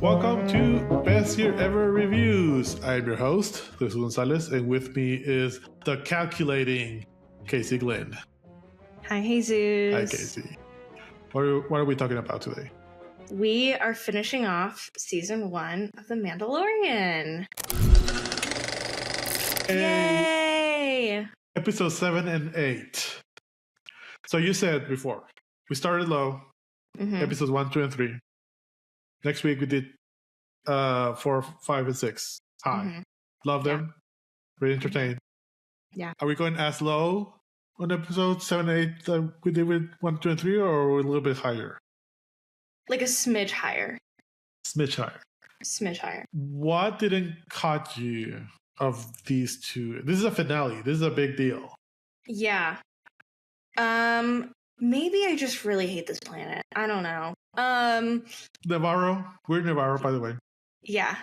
Welcome to Best Year Ever Reviews. I'm your host, Jesús Gonzalez, and with me is the calculating Casey Glenn. Hi, Jesus. Hi, Casey. What are we talking about today? We are finishing off season 1 of The Mandalorian. Yay! Episode 7 and 8. So you said before, we started low, episodes 1, 2, and 3. Next week we did 4, 5, and 6. High. Love them. Very entertained. Yeah. Are we going as low on episode 7 and 8 that we did with 1, 2, and 3, or a little bit higher? Like a smidge higher. Smidge higher. Smidge higher. What didn't catch you of these two? This is a finale. This is a big deal. Yeah. Maybe I just really hate this planet. I don't know. Navarro. We're Navarro, by the way. Yeah.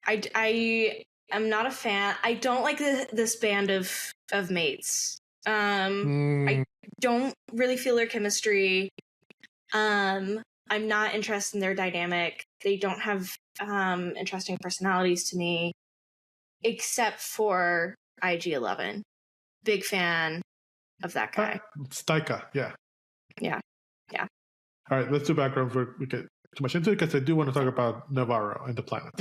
I am not a fan. I don't like this band of mates. I don't really feel their chemistry. I'm not interested in their dynamic. They don't have interesting personalities to me, except for IG-11. Big fan of that guy. Staika, yeah. Yeah. All right, let's do background before we get too much into it, because I do want to talk about Navarro and the planet.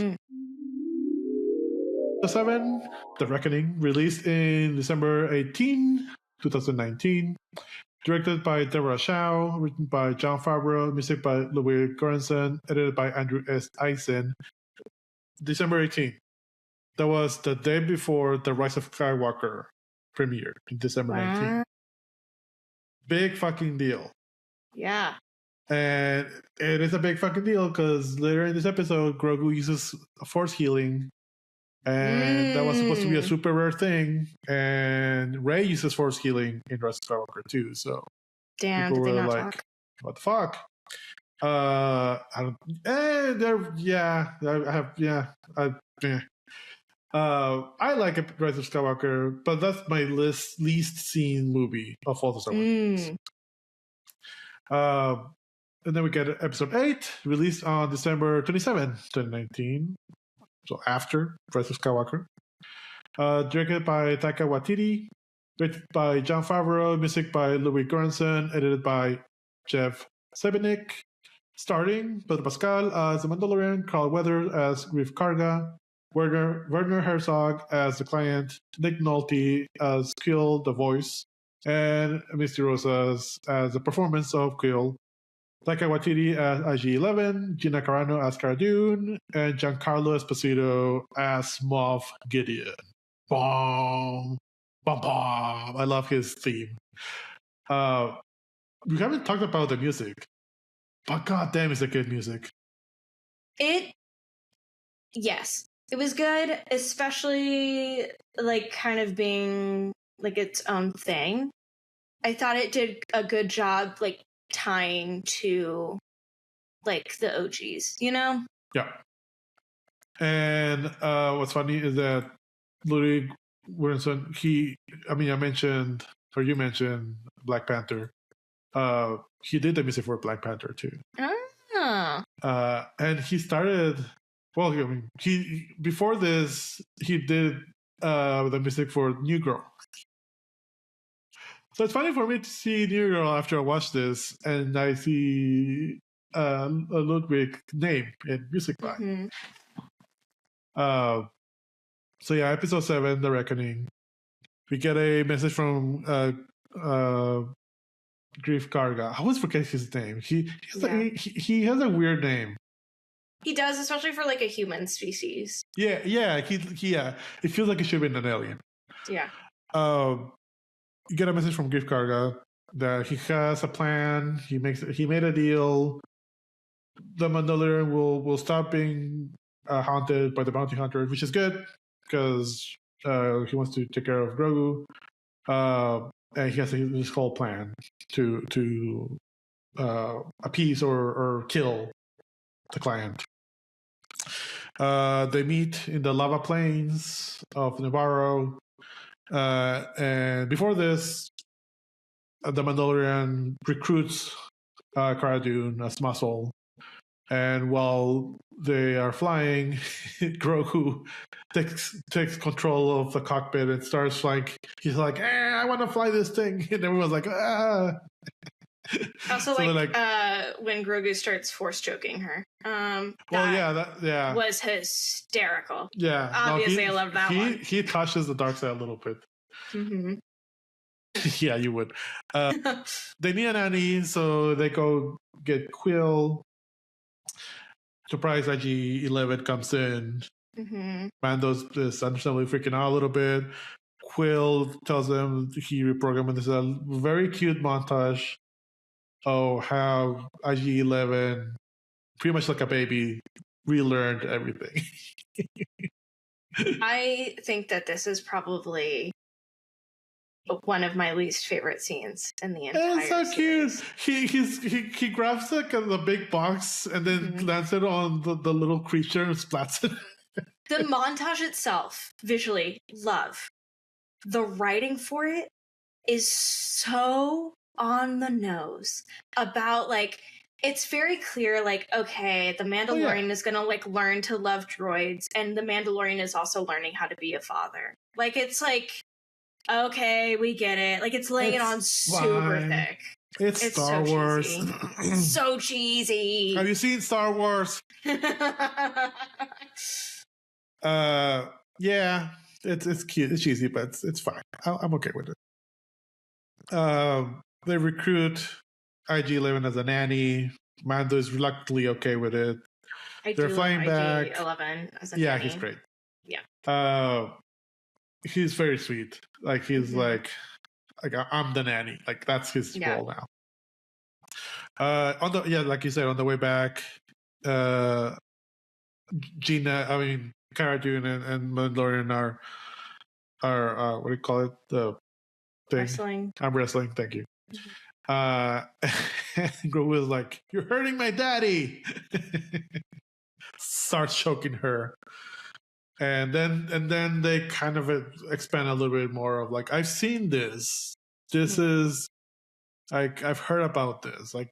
The 7, The Reckoning, released in December 18, 2019. Directed by Deborah Chow, written by Jon Favreau, music by Louis Göransson, edited by Andrew S. Eisen. December 18. That was the day before The Rise of Skywalker premiered in December 19. Big fucking deal. Yeah. And it is a big fucking deal because later in this episode, Grogu uses Force healing. And that was supposed to be a super rare thing. And Rey uses Force healing in Rise of Skywalker too. So damn, people did they were not like, talk? what the fuck? I don't. I like Rise of Skywalker, but that's my least seen movie of all the Star Wars. And then we get episode 8, released on December 27, 2019. So after Rise of Skywalker. Directed by Taika Waititi, written by Jon Favreau, music by Louis Göransson, edited by Jeff Sebenik. Starring Pedro Pascal as the Mandalorian, Carl Weathers as Grief Karga, Werner Herzog as the client, Nick Nolte as Quill, the voice, and Misty Rosas as the performance of Quill. Taika Waititi as IG-11, Gina Carano as Cara Dune, and Giancarlo Esposito as Moff Gideon. Bom, bom, bom. I love his theme. We haven't talked about the music, but goddamn, is it good music? Yes, it was good, especially like kind of being like its own thing. I thought it did a good job, like tying to like the OGs, you know? Yeah. And what's funny is that Louis Göransson, you mentioned Black Panther. He did the music for Black Panther too. And he started. Well, before this, he did the music for New Girl. So it's funny for me to see New Girl after I watch this, and I see a Ludwig name in music by. So yeah, episode 7, The Reckoning. We get a message from Grief Karga. I always forget his name. He has a weird name. He does, especially for like a human species. Yeah. It feels like it should have been an alien. Yeah. You get a message from Grief Karga that he has a plan. He made a deal. The Mandalorian will stop being haunted by the bounty hunter, which is good because he wants to take care of Grogu. And he has this whole plan to appease or kill the client. They meet in the lava plains of Navarro. And before this, the Mandalorian recruits Cara Dune as Muscle. And while they are flying, Grogu takes control of the cockpit and starts like, he's like, I want to fly this thing. And everyone's like, ah. Also, so when Grogu starts force choking her. That was hysterical. Yeah. Obviously, I love that one. He touches the dark side a little bit. Mm-hmm. Yeah, you would. They need a nanny, so they go get Quill. Surprise IG-11 comes in. Mm-hmm. Mando's is understandably freaking out a little bit. Quill tells them he reprogrammed, and this is a very cute montage of how IG-11, pretty much like a baby, relearned everything. I think that this is probably one of my least favorite scenes in the entire It's so series. Cute. He grabs the big box and then lands it on the little creature and splats it. The montage itself, visually, love. The writing for it is so on the nose about like, it's very clear, like, okay, the Mandalorian is gonna like learn to love droids, and the Mandalorian is also learning how to be a father. Like, it's like, okay, we get it. Like, it's laying it on super thick. It's Star Wars. So cheesy. Have you seen Star Wars? Yeah, it's cute. It's cheesy, but it's fine. I'm okay with it. They recruit IG-11 as a nanny. Mando is reluctantly okay with it. They're flying back. IG-11 as a nanny. He's great. Yeah. He's very sweet. Like, he's like I'm the nanny. Like, that's his role now. Like you said, on the way back, Cara Dune and Mandalorian are what do you call it? The thing. Wrestling. I'm wrestling. Thank you. Grogu is like, "You're hurting my daddy." Starts choking her. And then they kind of expand a little bit more of like, I've seen this. This is like, I've heard about this. Like,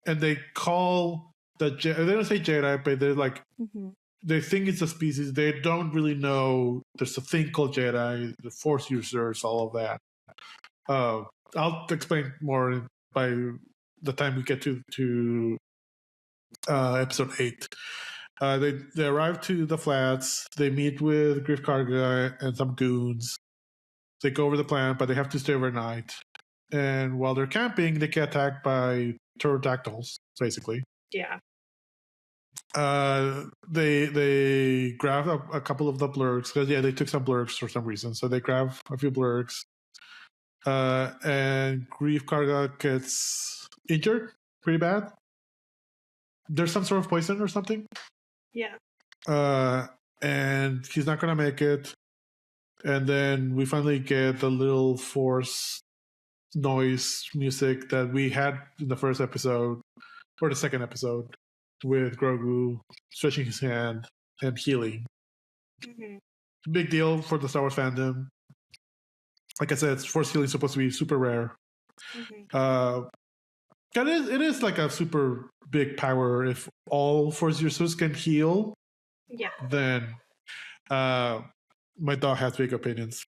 and they call they don't say Jedi, but they're like, they think it's a species. They don't really know there's a thing called Jedi, the Force users, all of that. I'll explain more by the time we get to episode 8. They arrive to the flats. They meet with Griff Karga and some goons. They go over the plan, but they have to stay overnight. And while they're camping, they get attacked by pterodactyls, basically. Yeah. They grab a couple of the blurgs, because they took some blurgs for some reason. So they grab a few blurgs. And Grief Karga gets injured pretty bad. There's some sort of poison or something. Yeah. And he's not gonna make it. And then we finally get the little Force noise music that we had in the first episode, or the second episode, with Grogu stretching his hand and healing. Big deal for the Star Wars fandom. Like I said, Force healing is supposed to be super rare. It is like a super big power. If all Force users can heal, then my dog has big opinions.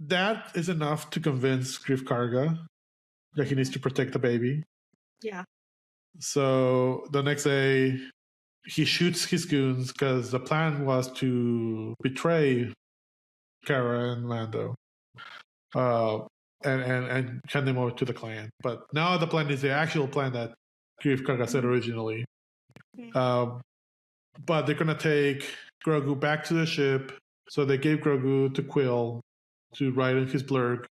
That is enough to convince Griff Karga that he needs to protect the baby. Yeah. So the next day, he shoots his goons because the plan was to betray Cara and Lando. And hand them over to the clan. But now the plan is the actual plan that Grief Karga said originally. But they're going to take Grogu back to the ship. So they gave Grogu to Quill to ride in his blurg.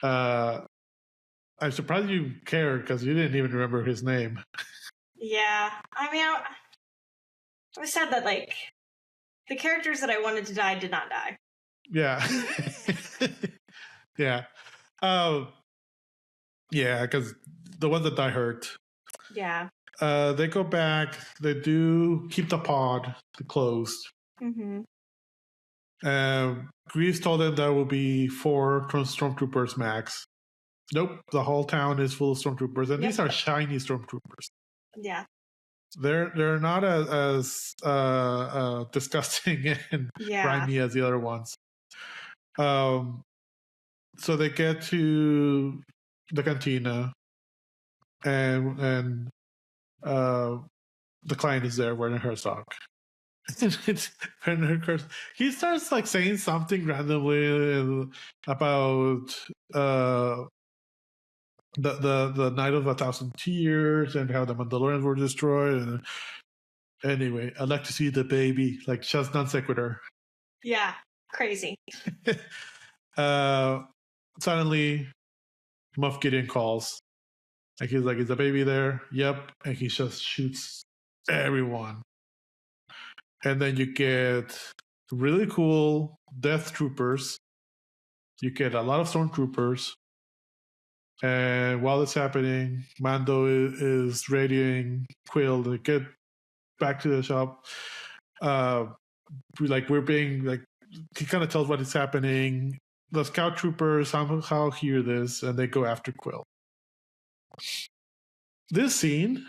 I'm surprised you cared because you didn't even remember his name. Yeah. I mean, I was sad that, like, the characters that I wanted to die did not die. Yeah. Yeah. Yeah, because the ones that die hurt. Yeah. They go back. They do keep the pod closed. Greaves told them there will be 4 stormtroopers max. Nope, the whole town is full of stormtroopers, and these are shiny stormtroopers. Yeah. They're not as disgusting and grimy as the other ones. So they get to the cantina, and the client is there wearing her sock. He starts like saying something randomly about the Night of 1,000 Tears and how the Mandalorians were destroyed. And anyway, I'd like to see the baby, like just non sequitur. Yeah, crazy. Suddenly, Moff Gideon calls. Like he's like, "Is the baby there?" Yep, and he just shoots everyone. And then you get really cool death troopers. You get a lot of stormtroopers. And while it's happening, Mando is radioing Quill to get back to the shop. We're being like, he kind of tells what is happening. The scout troopers somehow hear this and they go after Quill. This scene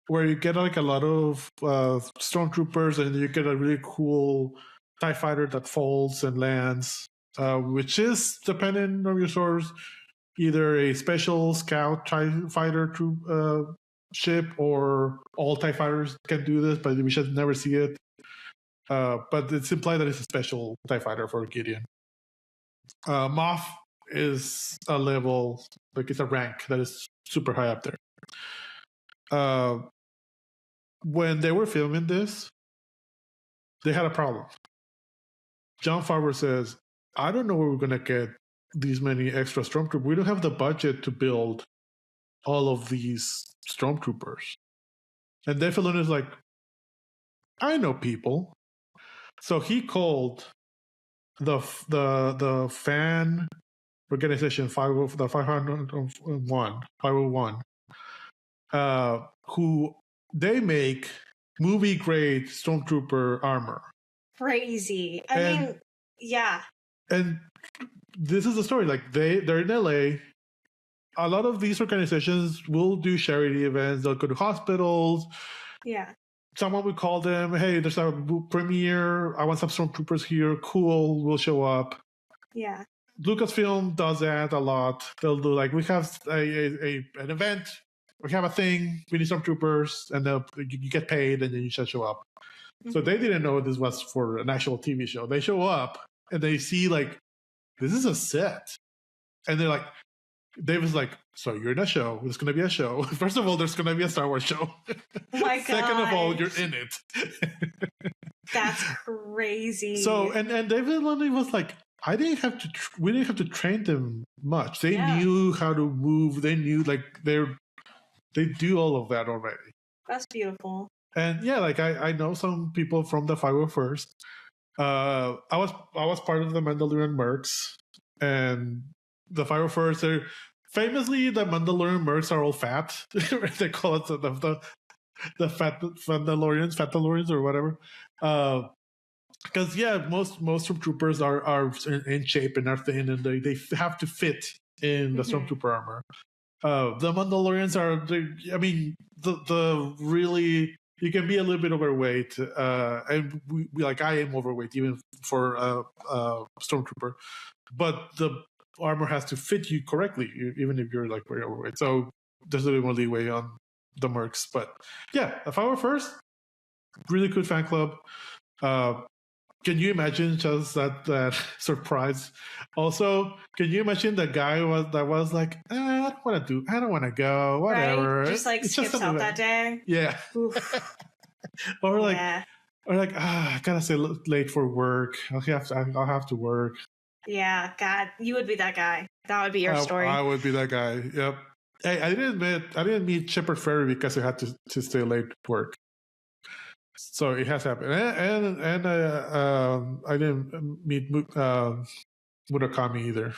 where you get like a lot of stormtroopers and you get a really cool TIE fighter that falls and lands, which is, depending on your source, either a special scout TIE fighter troop ship, or all TIE fighters can do this, but we should never see it. But it's implied that it's a special TIE fighter for Gideon. Moff is a level, like it's a rank that is super high up there. When they were filming this, they had a problem. Jon Favreau says, I don't know where we're going to get these many extra stormtroopers. We don't have the budget to build all of these stormtroopers. And Dave Filoni is like, I know people. So he called the fan organization 501, who they make movie grade stormtrooper armor. Crazy. I mean, yeah. And this is the story. Like they're in LA. A lot of these organizations will do charity events. They'll go to hospitals. Yeah. Someone would call them, hey, there's a premiere. I want some stormtroopers here. Cool, we'll show up. Yeah. Lucasfilm does that a lot. They'll do like, we have an event. We have a thing. We need stormtroopers, and you get paid, and then you should show up. Mm-hmm. So they didn't know this was for an actual TV show. They show up, and they see like, this is a set. And they're like, David's like, so you're in a show. There's going to be a show. First of all, there's going to be a Star Wars show. Oh my God. Second of all, you're in it. That's crazy. So, and David Filoni was like, we didn't have to train them much. They knew how to move. They knew like they do all of that already. That's beautiful. And yeah, like I know some people from the 501st. I was part of the Mandalorian mercs, and the 501st are famously, the Mandalorian mercs are all fat. They call it the fat Mandalorians or whatever. Because most stormtroopers are in shape and are thin, and they have to fit in the stormtrooper armor. The Mandalorians are, the really, you can be a little bit overweight, and we like, I am overweight even for a stormtrooper, but the armor has to fit you correctly, even if you're like very overweight. So there's a little more leeway on the mercs. But yeah, if I were first, really good fan club. Can you imagine just that surprise? Also, can you imagine the guy that was like, I don't want to go, whatever. Right? Just like skips out that day. Yeah. or I gotta stay late for work. I'll have to work. Yeah, God, you would be that guy. That would be your story. I would be that guy. Yep. Hey, I didn't meet Shepard Fairey because I had to stay late to work. So it has happened, and I didn't meet Murakami either.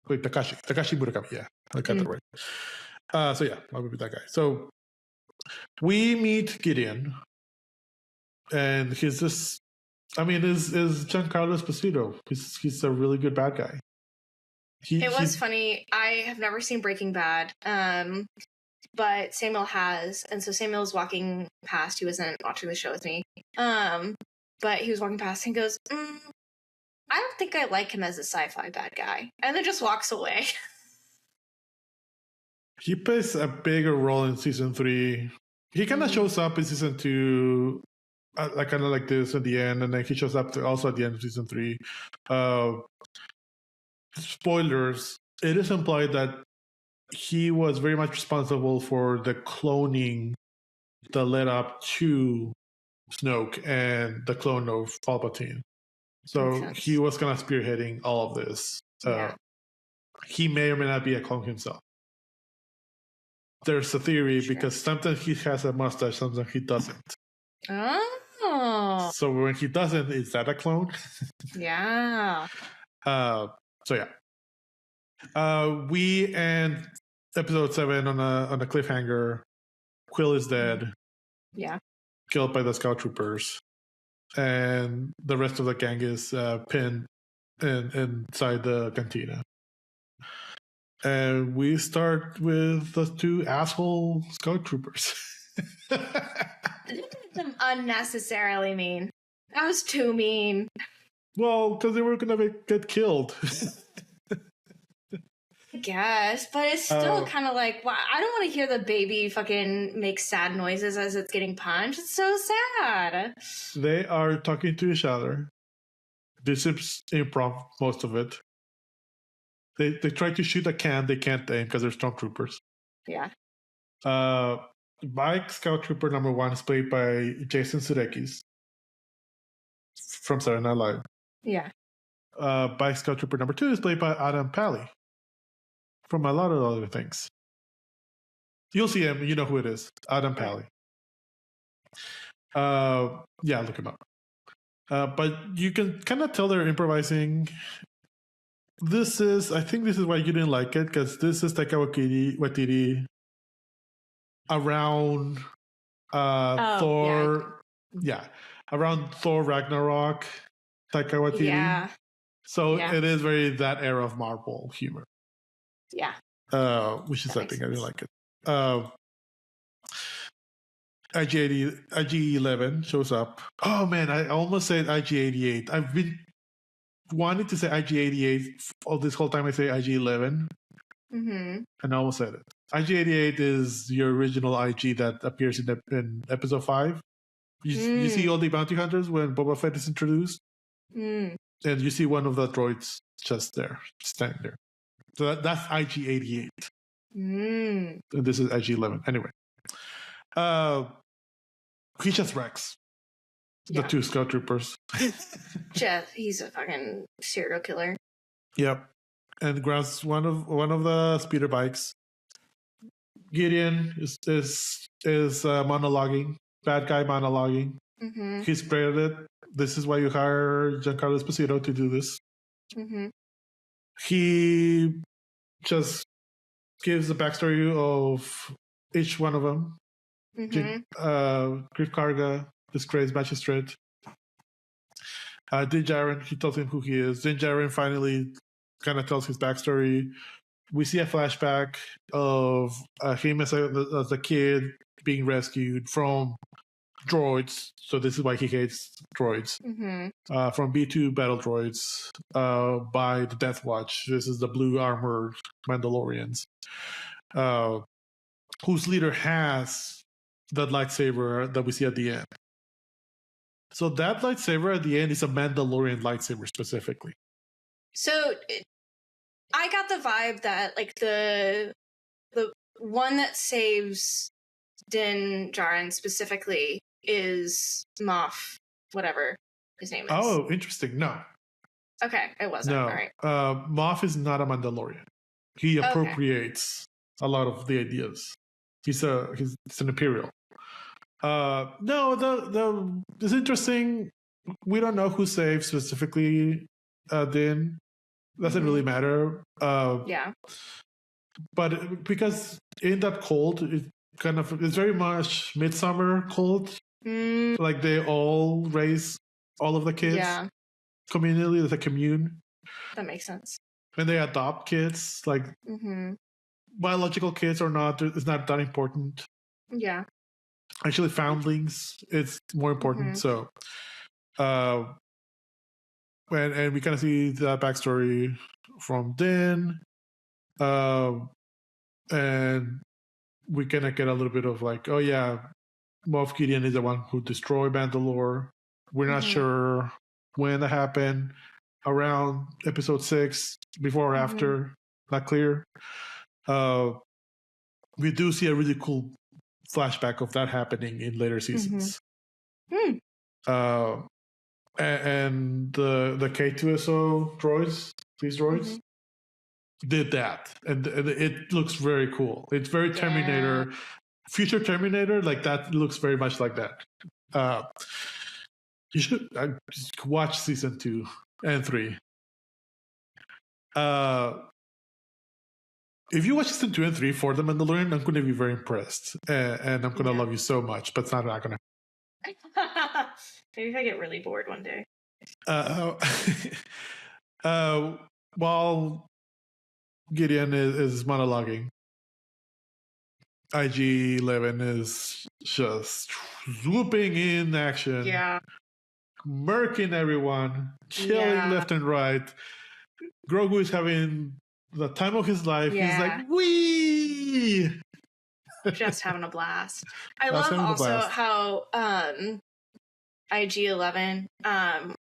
Wait, Takashi Murakami. Yeah, I got that right. So yeah, I would be that guy. So we meet Gideon, and he's this. I mean, is Giancarlo Esposito. He's a really good bad guy. It was funny. I have never seen Breaking Bad, but Samuel has, and so Samuel was walking past. He wasn't watching the show with me, but he was walking past and goes, "I don't think I like him as a sci-fi bad guy," and then just walks away. He plays a bigger role in season 3. He kind of shows up in season 2, like kind of like this at the end, and then he shows up also at the end of season 3. Spoilers: it is implied that he was very much responsible for the cloning that led up to Snoke and the clone of Palpatine. So he was kind of spearheading all of this. He may or may not be a clone himself. There's a theory because sometimes he has a mustache, sometimes he doesn't. Oh. So when he doesn't, is that a clone? Yeah. We end episode 7 on a cliffhanger. Quill is dead. Yeah. Killed by the scout troopers. And the rest of the gang is pinned inside the cantina. And we start with the 2 asshole scout troopers. Unnecessarily mean. That was too mean. Well, because they were going to get killed. I guess, but it's still kind of like, wow, I don't want to hear the baby fucking make sad noises as it's getting punched. It's so sad. They are talking to each other. This is improv, most of it. They try to shoot a can. They can't aim because they're stormtroopers. Yeah. Bike Scout Trooper number 1 is played by Jason Sudeikis from Saturday Night Live. Yeah. Bike Scout Trooper number 2 is played by Adam Pally from a lot of other things. You'll see him. You know who it is. Adam Pally. Yeah, look him up. But you can kind of tell they're improvising. I think this is why you didn't like it, because this is Taika Waititi around Thor. Yeah. Around Thor Ragnarok, Taika Waititi. Yeah. So it is very that era of Marvel humor. Yeah. Which is, I think, I really like it. IG-11 shows up. Oh, man, I almost said IG-88. I've been wanting to say IG-88 all this whole time. I say IG-11. And I almost said it. IG-88 is your original IG that appears in episode 5. You see all the bounty hunters when Boba Fett is introduced. And you see one of the droids just there, standing there. So that's IG-88. And this is IG-11. Anyway. He just wrecks the 2 scout troopers. He's a fucking serial killer. Yep. And grabs one of the speeder bikes. Gideon is monologuing. Bad guy monologuing. He's credited. This is why you hire Giancarlo Esposito to do this. He just gives the backstory of each one of them. Griff Karga, disgraced magistrate. Din Djarin, he tells him who he is. Din Djarin finally kind of tells his backstory. We see a flashback of him as a kid being rescued from droids. So this is why he hates droids. From B2 battle droids by the Death Watch. This is the blue armored Mandalorians. Whose leader has that lightsaber that we see at the end. So that lightsaber at the end is a Mandalorian lightsaber specifically. So I got the vibe that like the one that saves Din Djarin specifically is Moff, whatever his name is. Oh, interesting. No. Okay, it wasn't. No. All right. Moff is not a Mandalorian. He appropriates a lot of the ideas. He's an Imperial. No, it's interesting. We don't know who saved specifically Din. Doesn't really matter. But because in that cult, it's very much Midsummer cult. Like they all raise all of the kids. Yeah. Communally, there's a commune. That makes sense. and they adopt kids, like biological kids or not, it's not that important. Yeah. Actually, foundlings, it's more important. So, and we kind of see that backstory from Din, and we kind of get a little bit of like, oh yeah, Moff Gideon is the one who destroyed Mandalore. We're not sure when that happened, around episode 6, before or after, not clear. We do see a really cool flashback of that happening in later seasons. And the K2SO droids, these droids, did that, and it looks very cool. It's very Terminator, future Terminator, like that. Looks very much like that. You should watch season 2 and 3. If you watch season 2 and 3 for The Mandalorian, I'm going to be very impressed, and I'm going to love you so much. But it's not going to. Maybe if I get really bored one day. While Gideon is monologuing, IG-11 is just swooping in action. Yeah. Murking everyone, killing left and right. Grogu is having the time of his life. Yeah. He's like, wee! Just having a blast. I love also how IG-11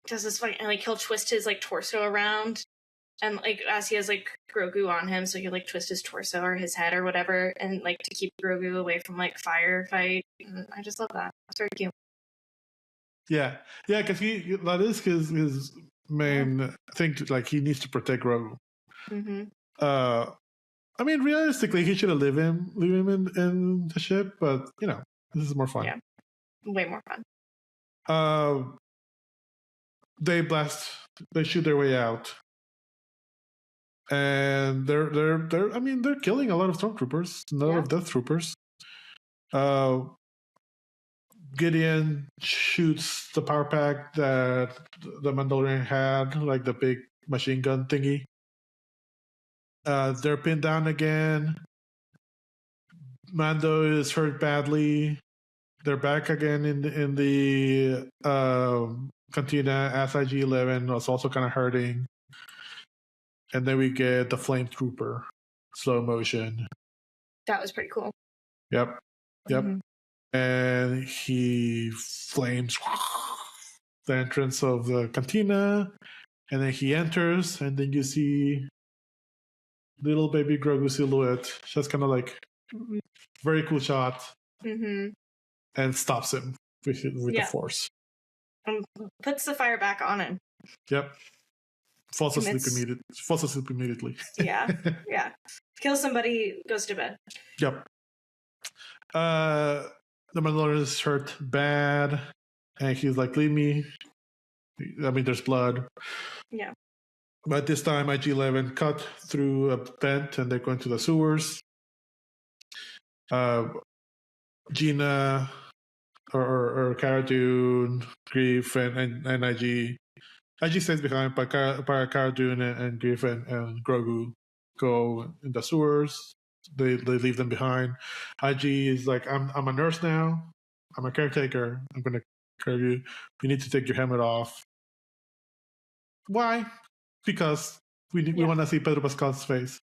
does this fucking, like, he'll twist his like torso around, and like as he has like Grogu on him, so he'll like twist his torso or his head or whatever, and like to keep Grogu away from like firefight. I just love that. It's very cute. Yeah, because that is his main thing. Like, he needs to protect Grogu. I mean, realistically, he should have leave him in the ship, but you know, this is more fun. Yeah, way more fun. They shoot their way out, and they're killing a lot of stormtroopers, a lot of death troopers. Gideon shoots the power pack that the Mandalorian had, like the big machine gun thingy. They're pinned down again. Mando is hurt badly. They're back again in the cantina as IG-11 was also kind of hurting. And then we get the flame trooper slow motion. That was pretty cool. Yep. And he flames the entrance of the cantina, and then he enters, and then you see little baby Grogu silhouette, just kind of like very cool shot, and stops him with the Force. Puts the fire back on him. Yep. Falls asleep immediately. Yeah. Kills somebody, goes to bed. Yep. The Mandalorian is hurt bad, and he's like, leave me. I mean, there's blood. Yeah. But this time, IG-11 cut through a vent, and they're going to the sewers. Gina, or Cara Dune, Grief, and IG. IG stays behind, but Cara Dune and Grief and Grogu go in the sewers. They leave them behind. IG is like, I'm a nurse now. I'm a caretaker. I'm going to care of you. You need to take your helmet off. Why? Because we want to see Pedro Pascal's face.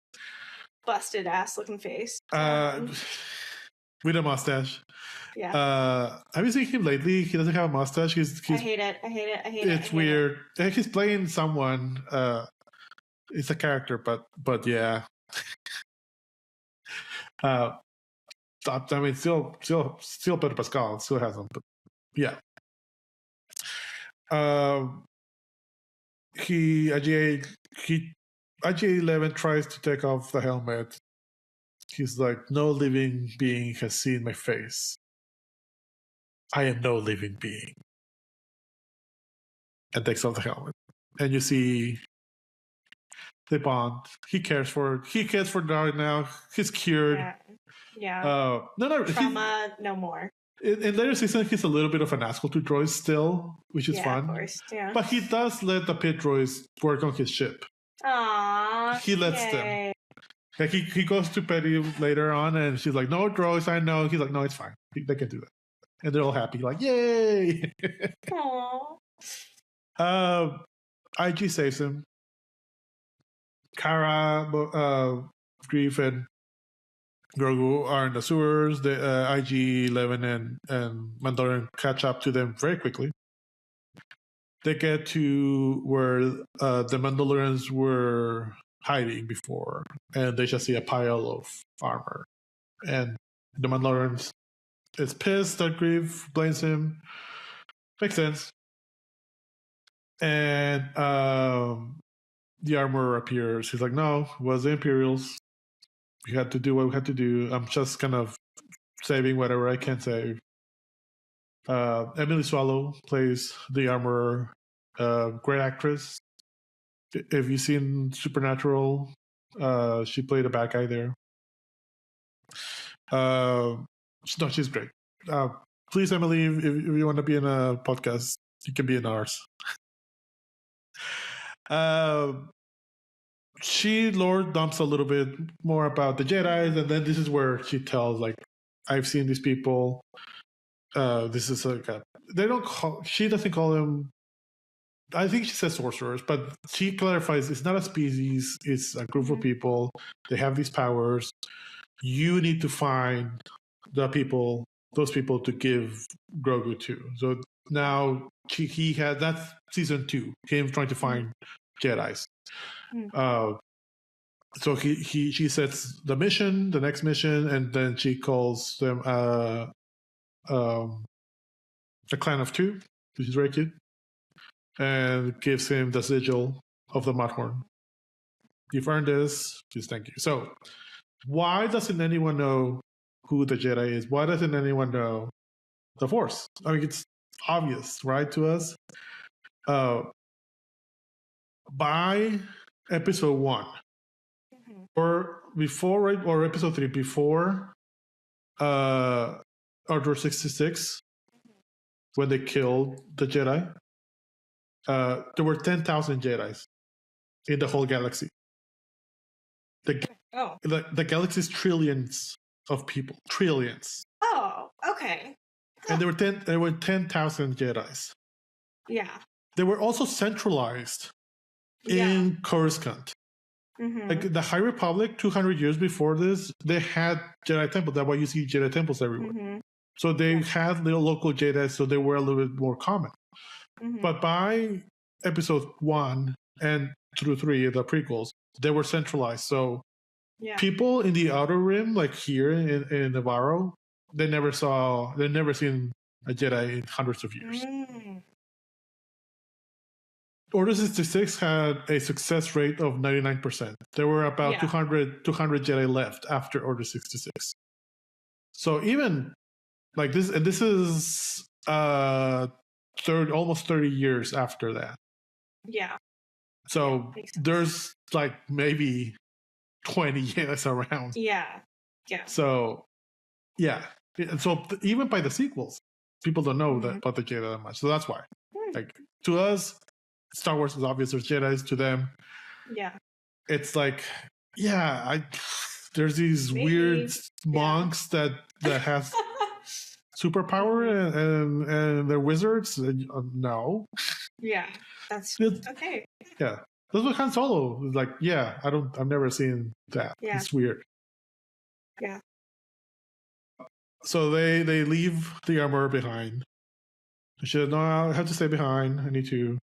Busted ass looking face. With a mustache. Yeah. Have you seen him lately? He doesn't have a mustache. I hate it. It's weird. He's playing someone. It's a character, but yeah. I mean, still Pedro Pascal still has them, but yeah. IG-11 tries to take off the helmet. He's like, no living being has seen my face. I am no living being. And takes off the helmet. And you see they bond. He cares for Darth now. He's cured. Yeah. Trauma, no more. In later seasons, he's a little bit of an asshole to droids still, which is fun. Of course. Yeah. But he does let the pit droids work on his ship. Aww, he lets them. Like he goes to Petty later on, and she's like, "No droids, I know." He's like, "No, it's fine. They can do that," and they're all happy, like, "Yay!" Aww. IG saves him. Kara, Grief, and Grogu are in the sewers. The IG-11 and Mandalorian catch up to them very quickly. They get to where the Mandalorians were hiding before, and they just see a pile of armor. And the Mandalorian is pissed that Grief blames him. Makes sense. And the armor appears. He's like, "No, it was the Imperials. We had to do what we had to do. I'm just kind of saving whatever I can save." Emily Swallow plays the armorer. Great actress. If you've seen Supernatural, she played a bad guy there. No, she's great. Please, Emily, if you want to be in a podcast, you can be in ours. She lore dumps a little bit more about the Jedi, and then this is where she tells, like, "I've seen these people. This is like she doesn't call them. I think she says sorcerers, but she clarifies it's not a species. It's a group of people. They have these powers. You need to find those people to give Grogu to." So now he had that's season 2. Him trying to find Jedis. So she sets the mission, the next mission, and then she calls them a clan of 2, which is very cute, and gives him the sigil of the Mudhorn. "You've earned this. Please, thank you." So, why doesn't anyone know who the Jedi is? Why doesn't anyone know the Force? I mean, it's obvious, right, to us. By episode 1, or before, right, or episode 3, before Order 66, when they killed the Jedi, there were 10,000 Jedis in the whole galaxy. The galaxy's trillions of people, trillions. Oh, okay. And there were 10,000 Jedis. Yeah. They were also centralized in Coruscant. Like the High Republic, 200 years before this, they had Jedi temples. That's why you see Jedi temples everywhere. So they had little local Jedi, so they were a little bit more common. But by episode 1 and through 3, the prequels, they were centralized. So people in the Outer Rim, like here in Navarro, they've never seen a Jedi in hundreds of years. Order 66 had a success rate of 99%. There were about 200 Jedi left after Order 66. So even like this, and this is almost 30 years after that. Yeah. So there's like maybe 20 Jedis around. Yeah. So and so even by the sequels, people don't know that about the Jedi that much. So that's why. Like to us, Star Wars is obvious. There's Jedis. To them, it's like, there's these weird monks that has superpower and they're wizards. No. Yeah, that's okay. Yeah, that's what Han Solo is like. Yeah, I've never seen that. Yeah. It's weird. Yeah. So they leave the armor behind. She said, "No, I have to stay behind. I need to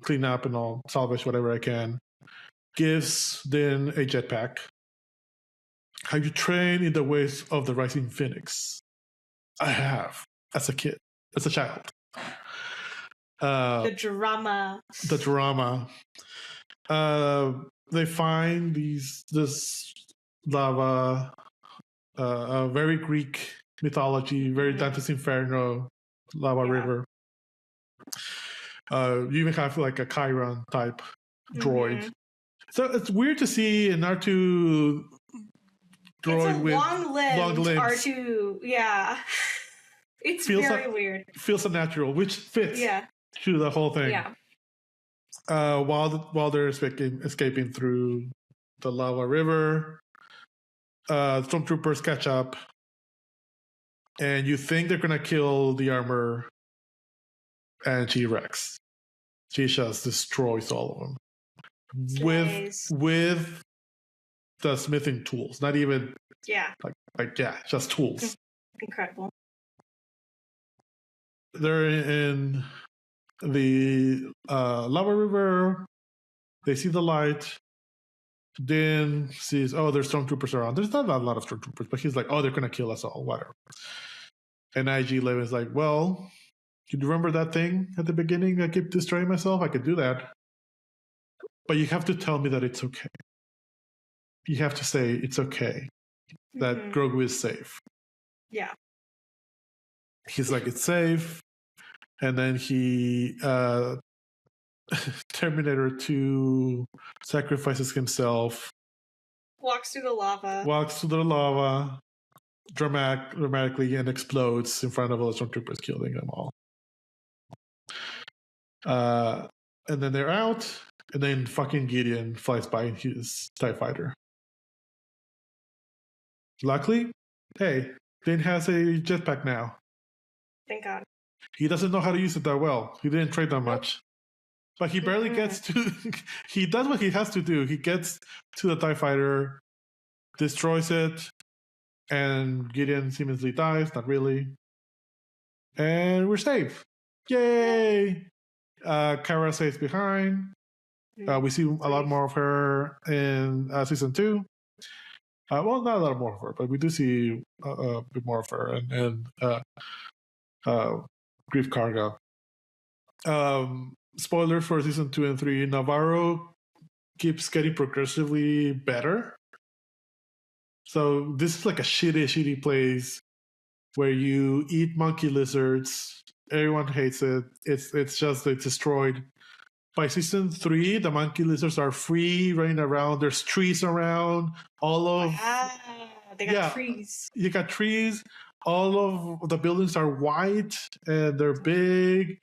clean up and I'll salvage whatever I can." Gives Din a jetpack. "Have you trained in the ways of the Rising Phoenix?" "I have, as a child." The drama. They find this lava, very Greek mythology, very Dante's Inferno lava river. You even have like a Chiron type droid. So it's weird to see an R2 droid with long limbs. R2, yeah. It's very weird. Feels unnatural, which fits to the whole thing. Yeah. While they're escaping through the lava river. Stormtroopers catch up, and you think they're gonna kill the armor, and she wrecks. She just destroys all of them with the smithing tools. Not even just tools. Incredible. They're in the lava river. They see the light. Din sees, there's stormtroopers around. There's not a lot of stormtroopers, but he's like, they're gonna kill us all, whatever. And IG-11 is like, well, do you remember that thing at the beginning? I keep destroying myself. I could do that, but you have to tell me that it's okay. You have to say it's okay that Grogu is safe. Yeah. He's like, it's safe, and then he Terminator 2 sacrifices himself. Walks through the lava. Dramatically, and explodes in front of all the stormtroopers, killing them all. And then they're out, and then fucking Gideon flies by in his TIE fighter. Luckily, Din has a jetpack now. Thank God. He doesn't know how to use it that well. He didn't trade that much. But he barely gets to... He does what he has to do. He gets to the TIE fighter, destroys it, and Gideon seemingly dies. Not really. And we're safe. Yay! Cara stays behind. We see a lot more of her in season 2. Well, not a lot more of her, but we do see a bit more of her and Grief Karga. Spoilers for season 2 and 3. Navarro keeps getting progressively better. So this is like a shitty place where you eat monkey lizards. Everyone hates it. It's destroyed. By season 3, the monkey lizards are free, running around. There's trees around. They got trees. You got trees. All of the buildings are white and they're big.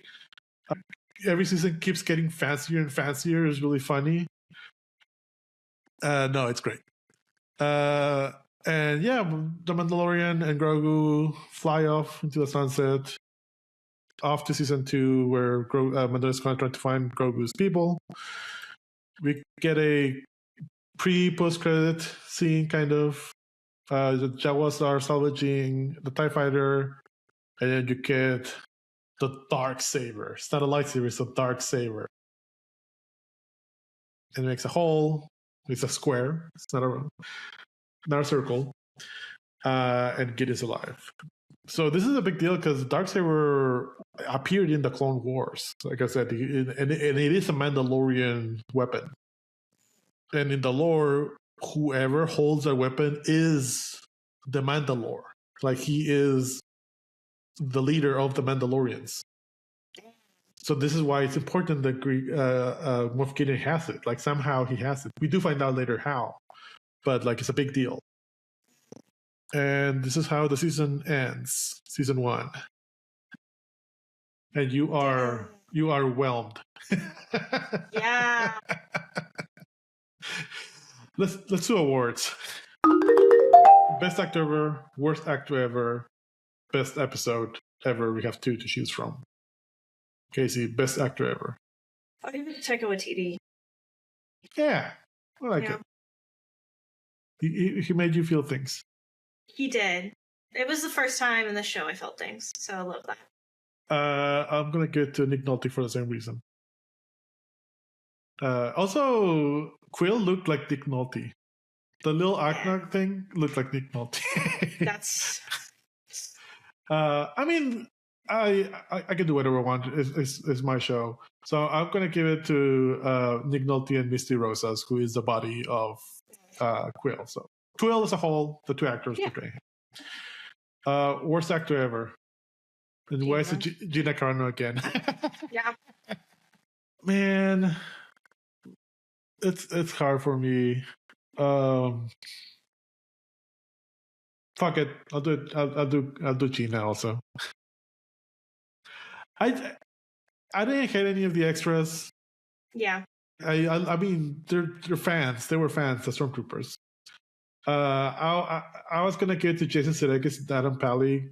Every season keeps getting fancier and fancier. It's really funny. No, it's great. And the Mandalorian and Grogu fly off into the sunset, off to season 2, where Mandalorian's going to try to find Grogu's people. We get a post-credit scene, kind of. The Jawas are salvaging the TIE fighter, and then you get the dark saber. It's not a lightsaber, it's a dark saber. And it makes a hole. It's a square. It's not a circle. And Gideon's alive. So this is a big deal because Darksaber appeared in the Clone Wars. Like I said, and it is a Mandalorian weapon. And in the lore, whoever holds a weapon is the Mandalore. Like, he is the leader of the Mandalorians. So this is why it's important that Moff Gideon has it. Like, somehow he has it. We do find out later how. But, like, it's a big deal. And this is how the season ends. Season 1. And you are whelmed. Yeah. Let's do awards. Best actor ever, worst actor ever, best episode ever. We have 2 to choose from. Casey, best actor ever. I'll give it to Taika Waititi. Yeah, I like it. He made you feel things. He did. It was the first time in the show I felt things, so I love that. I'm gonna give it to Nick Nolte for the same reason. Also, Quill looked like Nick Nolte. The little Arknak thing looked like Nick Nolte. That's. I mean, I can do whatever I want. It's my show, so I'm gonna give it to Nick Nolte and Misty Rosas, who is the body of Quill. So Quill as a whole, the 2 actors portraying him. Worst actor ever. And why is it Gina Carano again? Yeah. Man, it's hard for me. Fuck it. I'll do it. I'll do Gina also. I didn't hate any of the extras. Yeah. I mean, they're fans. They were fans, the Stormtroopers. I was gonna give it to Jason Sudeikis and Adam Pally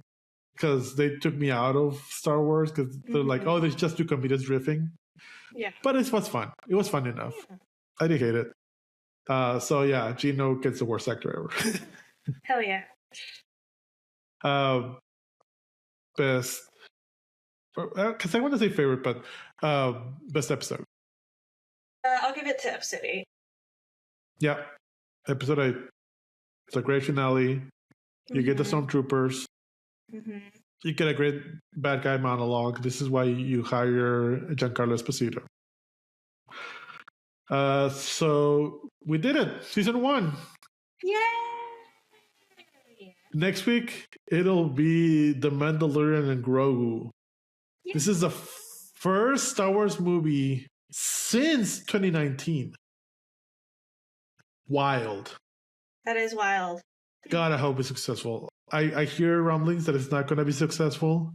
because they took me out of Star Wars because they're like, oh, there's just two comedians riffing. Yeah. But it was fun. It was fun enough. Yeah. I didn't hate it. So yeah, Gino gets the worst actor ever. Hell yeah. Best, because I want to say favorite, but best episode. I'll give it to episode 8. Yeah, episode 8. It's a great finale. You get the Stormtroopers. You get a great bad guy monologue. This is why you hire Giancarlo Esposito. So we did it. Season 1. Yay! Next week, it'll be The Mandalorian and Grogu. Yeah. This is the first Star Wars movie since 2019. Wild. That is wild. God, I hope it's successful. I hear rumblings that it's not going to be successful.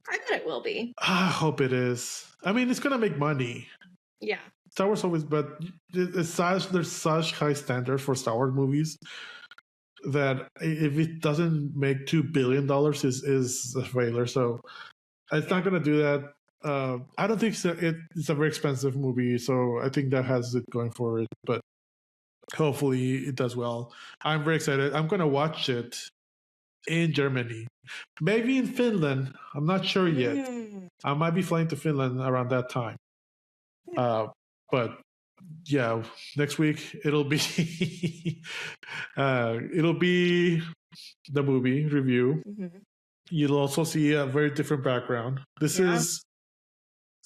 I bet it will be. I hope it is. I mean, it's going to make money. Yeah. Star Wars always, but there's such high standards for Star Wars movies that if it doesn't make $2 billion is a failure. So it's not going to do that. I don't think it's a very expensive movie, so I think that has it going for it. But hopefully it does well. I'm very excited. I'm going to watch it in Germany, maybe in Finland. I'm not sure yet. I might be flying to Finland around that time. But yeah, next week it'll be the movie review. You'll also see a very different background. This is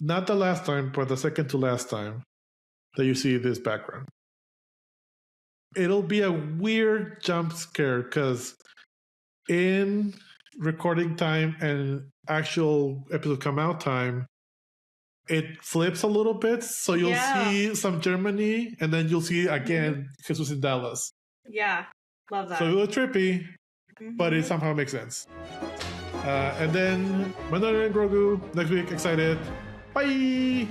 not the last time, but the second to last time that you see this background. It'll be a weird jump scare because in recording time and actual episode come out time, it flips a little bit. So you'll see some Germany and then you'll see again Jesus in Dallas. Yeah, love that. So it was trippy, but it somehow makes sense. And then Mandalorian and Grogu next week. Excited. Bye.